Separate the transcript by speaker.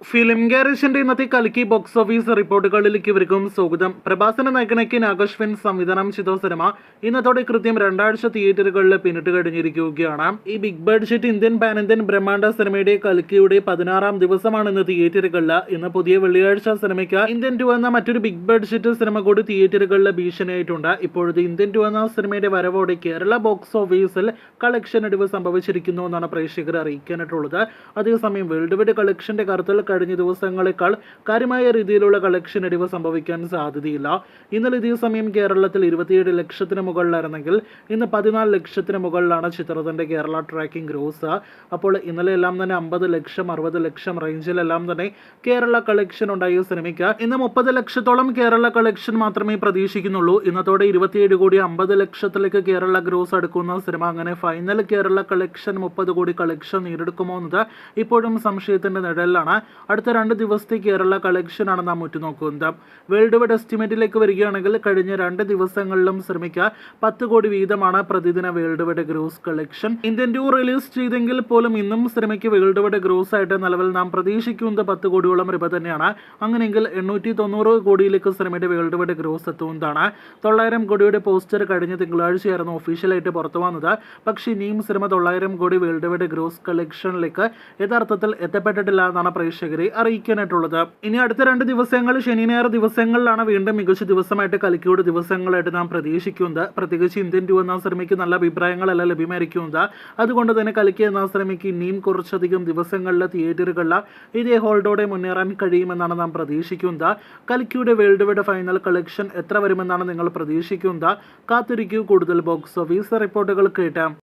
Speaker 1: Film ഗാരേജിന്റെ ഇന്നത്തെ കൽക്കി box office റിപ്പോർട്ടുകളിലേക്ക് ഇവർക്കും സ്വാഗതം. പ്രഭാസന നായകനാക്കി നാഗശ്വിൻ സംവിധാനം ചെയ്ത സിനിമ ഇന്നത്തോടെ കൃത്യം 2 ആഴ്ച തിയേറ്ററുകളിൽ പിന്നിട്ട് കഴിഞ്ഞിരിക്കുകയാണ്. ഈ big budget Indian pan Indian ബ്രഹ്മാണ്ഡ സിനിമയുടെ കൽക്കിയുടെ 16ാം ദിവസമാണ് ഇന്ന് തിയേറ്ററുകളിൽ. ഇന്ന് പുതിയ വെള്ളിയാഴ്ച സിനിമയ്ക്ക് ഇന്ത്യൻ 2 എന്ന മറ്റൊരു ബിഗ് ബഡ്ജറ്റ് സിനിമ കൂടി തിയേറ്ററുകളിൽ ഭീഷണിയായിട്ടുണ്ട്. ഇപ്പോഴത്തെ ഇന്ത്യൻ 2 എന്ന സിനിമയുടെ വരവോടെ കേരള ബോക്സ് ഓഫീസിൽ കളക്ഷൻ ഇടിവ് സംഭവിച്ചിരിക്കുന്നു എന്നാണ് പ്രേക്ഷകർ അറിയിക്കാനായിട്ടുള്ളത്. അതേസമയം വേൾഡ് വൈഡ് കളക്ഷന്റെ കാര്യത്തിൽ കഴിഞ്ഞ ദിവസങ്ങളെക്കാൾ കാര്യമായ രീതിയിലുള്ള കളക്ഷൻ ഇടിവ് സംഭവിക്കാൻ സാധ്യതയില്ല. ഇന്നലെ ഇതേ സമയം കേരളത്തിൽ 27 ലക്ഷത്തിന് മുകളിലായിരുന്നെങ്കിൽ ഇന്ന് 14 ലക്ഷത്തിന് മുകളിലാണ് ചിത്രത്തിന്റെ കേരള ട്രാക്കിംഗ് ഗ്രോസ്. അപ്പോൾ ഇന്നലെ എല്ലാം തന്നെ 50 ലക്ഷം 60 ലക്ഷം റേഞ്ചിലെല്ലാം തന്നെ കേരള കളക്ഷൻ ഉണ്ടായ സിനിമയ്ക്ക് ഇന്ന് 30 ലക്ഷത്തോളം കേരള കളക്ഷൻ മാത്രമേ പ്രതീക്ഷിക്കുന്നുള്ളൂ. ഇന്നത്തോടെ 27 കോടി 50 ലക്ഷത്തിലേക്ക് കേരള ഗ്രോസ് അടുക്കുന്ന സിനിമ അങ്ങനെ ഫൈനൽ കേരള കളക്ഷൻ 30 കോടി കളക്ഷൻ നേടിയെടുക്കുമോ എന്നത് ഇപ്പോഴും സംശയത്തിന്റെ നിഴലിലാണ്. അടുത്ത 2 ദിവസത്തെ കേരള കളക്ഷനാണ് നാം ഉറ്റുനോക്കുന്നത്. വേൾഡ് വൈഡ് എസ്റ്റിമേറ്റിലേക്ക് വരികയാണെങ്കിൽ കഴിഞ്ഞ 2 ദിവസങ്ങളിലും സിനിമയ്ക്ക് 10 കോടി വീതമാണ് പ്രതിദിന world wide gross collection. Indian 2 release ചെയ്തെങ്കിൽ പോലും ഇന്നും സിനിമയ്ക്ക് വേൾഡ് വൈഡ് ഗ്രോസ് ആയിട്ട് നിലവിൽ നാം പ്രതീക്ഷിക്കുന്നത് 10 കോടിയോളം രൂപ തന്നെയാണ്. അങ്ങനെയെങ്കിൽ 890 കോടിയിലേക്ക് സിനിമയുടെ വേൾഡ് വൈഡ് ഗ്രോസ് എത്തുന്നതാണ്. 900 കോടിയുടെ പോസ്റ്റർ കഴിഞ്ഞ തിങ്കളാഴ്ചയായിരുന്നു ഒഫീഷ്യലായിട്ട് പുറത്തു വന്നത്. പക്ഷേ ഇനിയും സിനിമ 900 കോടി വേൾഡ് വൈഡ് ഗ്രോസ് കളക്ഷനിലേക്ക് യഥാർത്ഥത്തിൽ എത്തപ്പെട്ടിട്ടില്ല എന്നാണ് പ്രേക്ഷകരെ അറിയിക്കാനായിട്ടുള്ളത്. ഇനി അടുത്ത 2 ദിവസങ്ങൾ ശനി ഞായർ ദിവസങ്ങളിലാണ് വീണ്ടും മികച്ച ദിവസമായിട്ട് കൽക്കിയുടെ ദിവസങ്ങളായിട്ട് നാം പ്രതീക്ഷിക്കുന്നത്. പ്രത്യേകിച്ച് ഇന്ത്യൻ 2 എന്ന സിനിമയ്ക്ക് നല്ല അഭിപ്രായങ്ങളല്ല ലഭ്യമായിരിക്കുന്നത്. അതുകൊണ്ട് തന്നെ കൽക്കി എന്ന സിനിമയ്ക്ക് ഇനിയും കുറച്ചധികം ദിവസങ്ങളിൽ തിയേറ്ററുകളിൽ ഇതേ ഹോൾഡോടെ മുന്നേറാൻ കഴിയുമെന്നാണ് നാം പ്രതീക്ഷിക്കുന്നത്. കൽക്കിയുടെ വേൾഡ് വൈഡ് ഫൈനൽ കളക്ഷൻ എത്ര വരുമെന്നാണ് നിങ്ങൾ പ്രതീക്ഷിക്കുന്നത്? കാത്തിരിക്കൂ കൂടുതൽ ബോക്സ് ഓഫീസ് റിപ്പോർട്ടുകൾ കേട്ടാം.